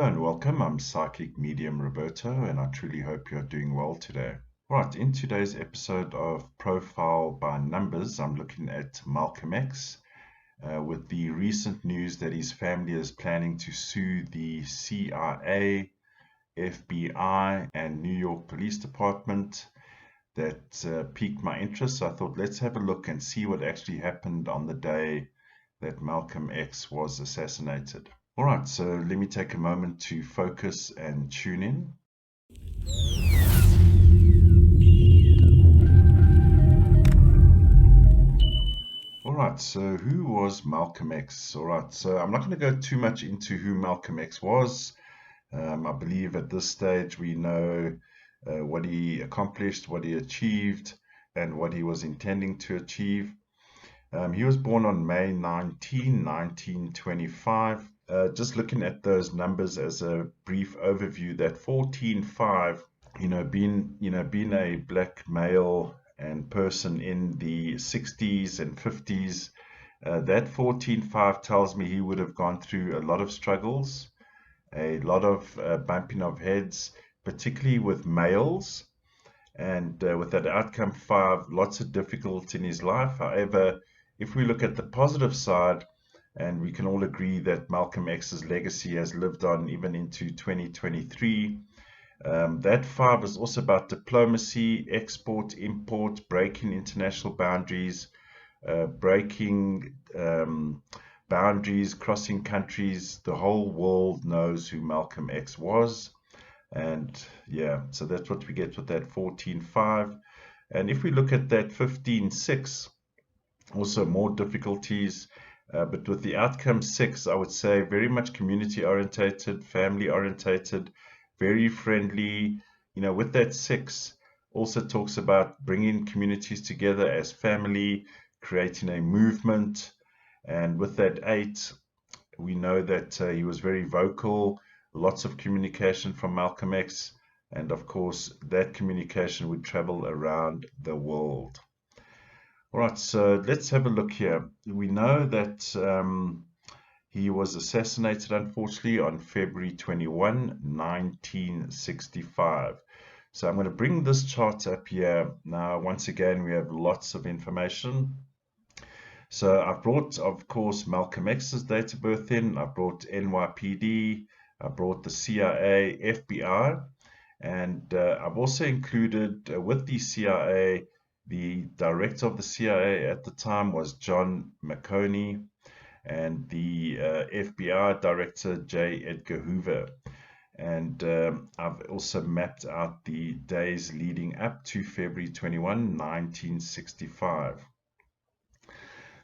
Hello and welcome. I'm Psychic Medium Roberto, and I truly hope you're doing well today. Right, in today's episode of Profile by Numbers, I'm looking at Malcolm X with the recent news that his family is planning to sue the CIA, FBI, and New York Police Department. That piqued my interest, so I thought let's have a look and see what actually happened on the day that Malcolm X was assassinated. All right, so let me take a moment to focus and tune in. All right, so who was Malcolm X? All right, so I'm not going to go too much into who Malcolm X was. I believe at this stage we know what he accomplished, what he achieved, and what he was intending to achieve. He was born on May 19, 1925. Just looking at those numbers as a brief overview, that 14-5, being a black male and person in the 60s and 50s, that 14-5 tells me he would have gone through a lot of struggles, a lot of bumping of heads, particularly with males. And with that outcome 5, lots of difficulty in his life. However, if we look at the positive side, and we can all agree that Malcolm X's legacy has lived on even into 2023, that 5 is also about diplomacy, export, import, breaking international boundaries, breaking boundaries, crossing countries. The whole world knows who Malcolm X was. And yeah, so that's what we get with that 14-5. And if we look at that 15-6, also more difficulties, but with the outcome 6, I would say very much community orientated, family orientated, very friendly. With that 6 also talks about bringing communities together as family, creating a movement. And with that 8, we know that he was very vocal, lots of communication from Malcolm X, and of course that communication would travel around the world. All right, so let's have a look here. We know that he was assassinated, unfortunately, on February 21, 1965. So I'm going to bring this chart up here. Now, once again, we have lots of information. So I've brought, of course, Malcolm X's date of birth in. I brought NYPD. I brought the CIA, FBI. And I've also included with the CIA, the director of the CIA at the time was John McConey, and the FBI director, J. Edgar Hoover. And I've also mapped out the days leading up to February 21, 1965.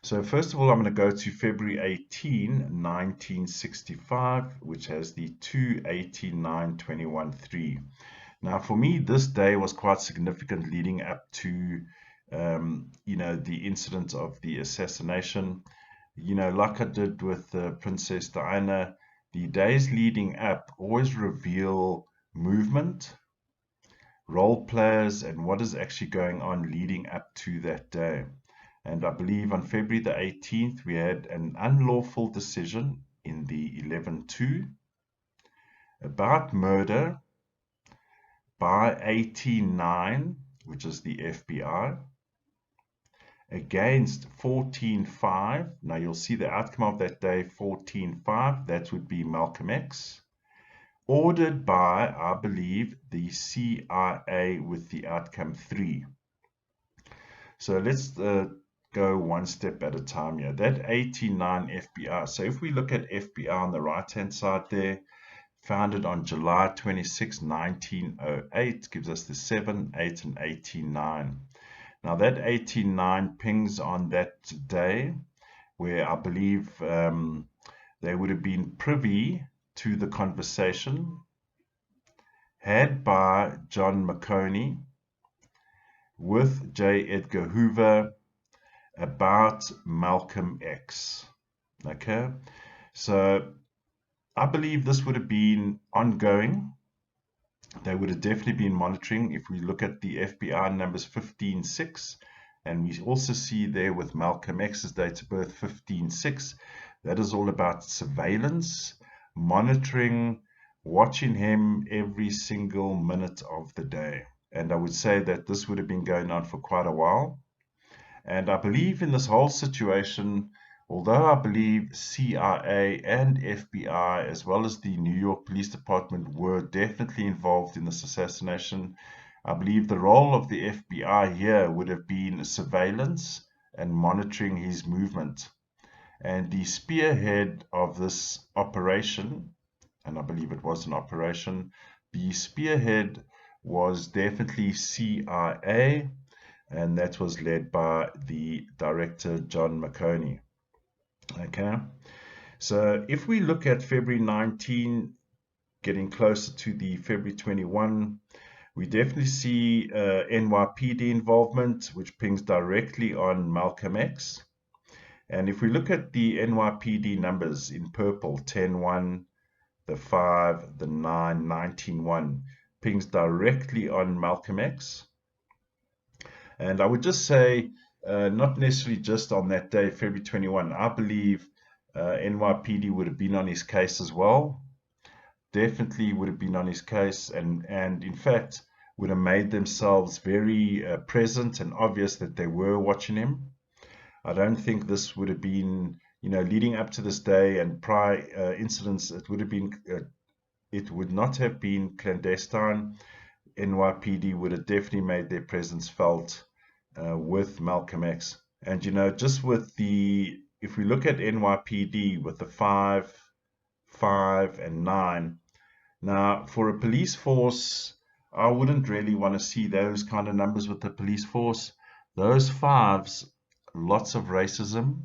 So first of all, I'm going to go to February 18, 1965, which has the 2-18-9-21-3. Now, for me, this day was quite significant leading up to, the incident of the assassination. Like I did with Princess Diana, the days leading up always reveal movement, role players, and what is actually going on leading up to that day. And I believe on February the 18th, we had an unlawful decision in the 11-2 about murder by 18-9, which is the FBI, against 14-5. Now you'll see the outcome of that day, 14-5, that would be Malcolm X, ordered by, I believe, the CIA with the outcome 3. So let's go one step at a time here. That 18-9 FBI. So if we look at FBI on the right-hand side there, founded on July 26, 1908, gives us the 7, 8, and 18-9. Now that 18-9 pings on that day where I believe they would have been privy to the conversation had by John McConey with J. Edgar Hoover about Malcolm X. Okay, so I believe this would have been ongoing. They would have definitely been monitoring. If we look at the FBI numbers 15-6, and we also see there with Malcolm X's date of birth 15-6, that is all about surveillance, monitoring, watching him every single minute of the day. And I would say that this would have been going on for quite a while. And I believe in this whole situation, although I believe CIA and FBI, as well as the New York Police Department, were definitely involved in this assassination, I believe the role of the FBI here would have been surveillance and monitoring his movement. And the spearhead of this operation, and I believe it was an operation, the spearhead was definitely CIA, and that was led by the director John McConey. Okay, so if we look at February 19, getting closer to the February 21, we definitely see NYPD involvement, which pings directly on Malcolm X. And if we look at the NYPD numbers in purple, 10-1, the 5, the 9, 19-1, pings directly on Malcolm X. And I would just say, not necessarily just on that day, February 21, I believe NYPD would have been on his case as well. Definitely would have been on his case, and in fact would have made themselves very present and obvious that they were watching him. I don't think this would have been, leading up to this day and prior incidents, it would not have been clandestine. NYPD would have definitely made their presence felt with Malcolm X. And just with if we look at NYPD with the 5, 5, and 9, now for a police force, I wouldn't really want to see those kind of numbers with the police force. Those 5s, lots of racism,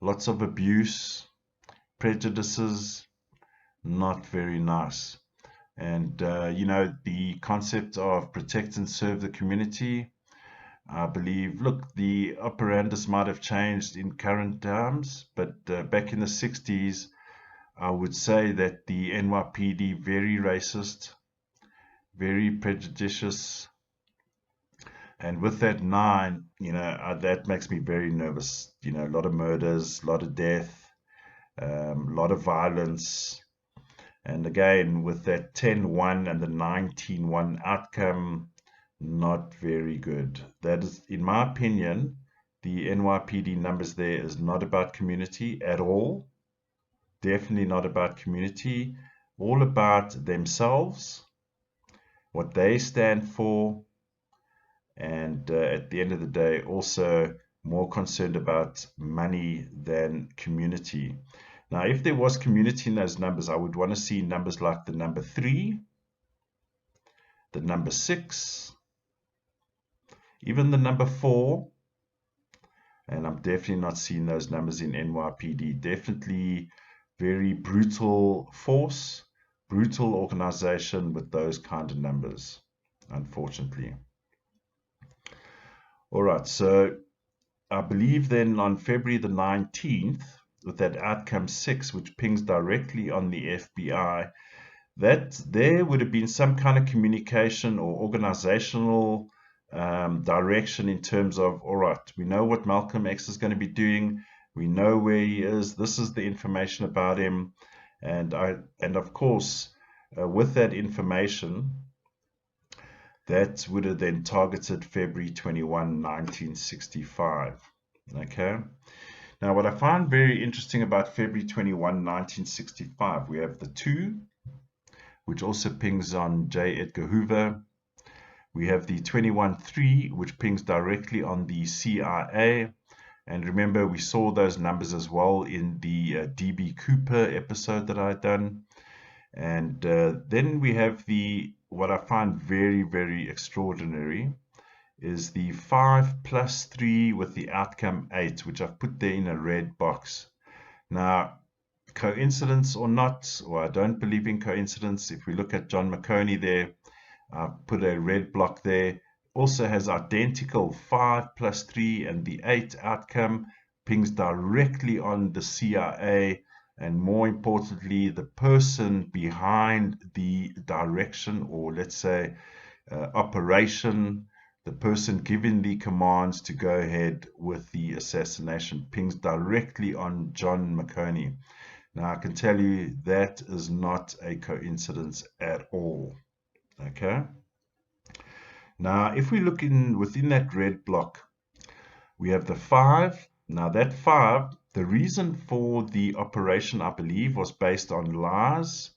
lots of abuse, prejudices, not very nice. And, the concept of protect and serve the community, I believe, look, the operandus might have changed in current times, but back in the 60s, I would say that the NYPD, very racist, very prejudicious. And with that 9, that makes me very nervous. A lot of murders, a lot of death, a lot of violence. And again, with that 10-1 and the 19-1 outcome, not very good. That is, in my opinion, the NYPD numbers there is not about community at all. Definitely not about community. All about themselves, what they stand for, and at the end of the day, also more concerned about money than community. Now, if there was community in those numbers, I would want to see numbers like the number 3, the number 6, even the number 4, and I'm definitely not seeing those numbers in NYPD. Definitely very brutal force, brutal organization with those kind of numbers, unfortunately. All right, so I believe then on February the 19th, with that outcome 6, which pings directly on the FBI, that there would have been some kind of communication or organizational direction in terms of, all right, we know what Malcolm X is going to be doing, we know where he is, this is the information about him, and of course, with that information, that would have then targeted February 21, 1965. Okay. Now, what I find very interesting about February 21, 1965, we have the 2, which also pings on J. Edgar Hoover. We have the 21-3, which pings directly on the CIA. And remember, we saw those numbers as well in the D.B. Cooper episode that I had done. And then we have what I find very, very extraordinary is the 5 plus 3 with the outcome 8, which I've put there in a red box. Now, coincidence or not, or I don't believe in coincidence, if we look at John McConey there, I've put a red block there, also has identical 5 plus 3 and the 8 outcome, pings directly on the CIA, and more importantly, the person behind the direction, or let's say operation, the person giving the commands to go ahead with the assassination, pings directly on John McConey. Now, I can tell you that is not a coincidence at all. Okay. Now, if we look within that red block, we have the 5. Now, that 5, the reason for the operation, I believe, was based on lies,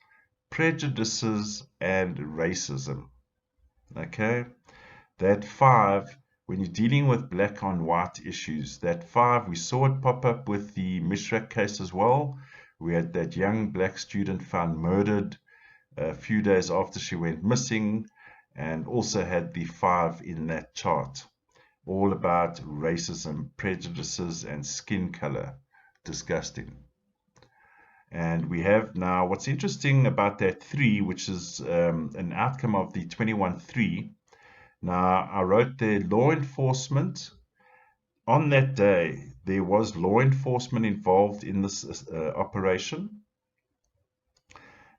prejudices, and racism. Okay. That 5, when you're dealing with black on white issues, that 5, we saw it pop up with the Mishrak case as well. We had that young black student found murdered a few days after she went missing, and also had the 5 in that chart, all about racism, prejudices, and skin color. Disgusting. And we have now, what's interesting about that 3, which is an outcome of the 21-3. Now, I wrote there, law enforcement. On that day, there was law enforcement involved in this operation.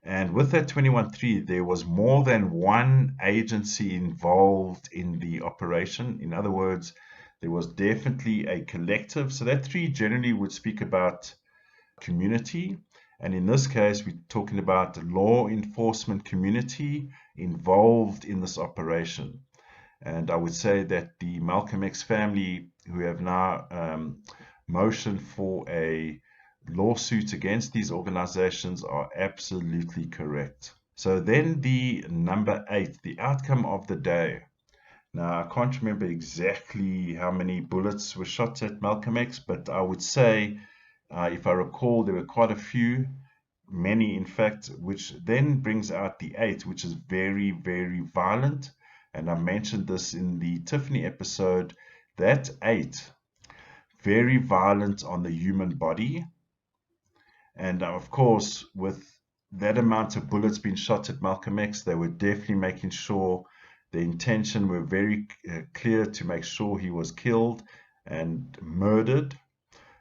And with that 21-3, there was more than one agency involved in the operation. In other words, there was definitely a collective. So that 3 generally would speak about community. And in this case, we're talking about the law enforcement community involved in this operation. And I would say that the Malcolm X family, who have now motioned for a lawsuit against these organizations, are absolutely correct. So then the number 8, the outcome of the day. Now, I can't remember exactly how many bullets were shot at Malcolm X, but I would say, if I recall, there were quite a few, many in fact, which then brings out the 8, which is very, very violent. And I mentioned this in the Tiffany episode, that 8, very violent on the human body. And of course, with that amount of bullets being shot at Malcolm X, they were definitely making sure the intention were very clear to make sure he was killed and murdered.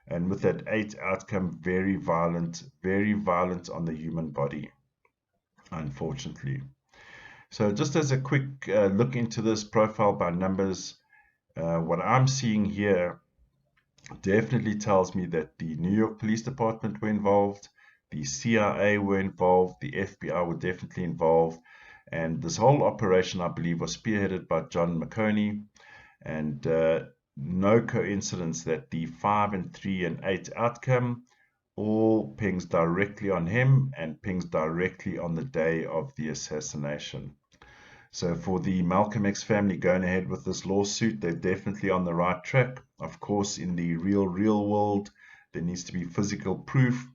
And with that 8 outcome, very violent on the human body, unfortunately. So just as a quick look into this profile by numbers, what I'm seeing here definitely tells me that the New York Police Department were involved, the CIA were involved, the FBI were definitely involved, and this whole operation, I believe, was spearheaded by John McConey. And no coincidence that the 5 and 3 and 8 outcome all pings directly on him and pings directly on the day of the assassination. So for the Malcolm X family going ahead with this lawsuit, they're definitely on the right track. Of course, in the real world, there needs to be physical proof.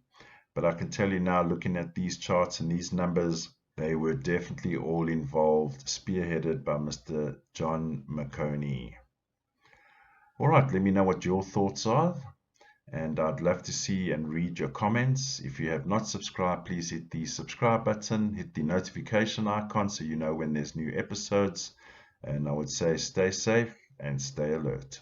But I can tell you now, looking at these charts and these numbers, they were definitely all involved, spearheaded by Mr. John McConey. All right, let me know what your thoughts are. And I'd love to see and read your comments. If you have not subscribed, please hit the subscribe button, hit the notification icon so you know when there's new episodes. And I would say stay safe and stay alert.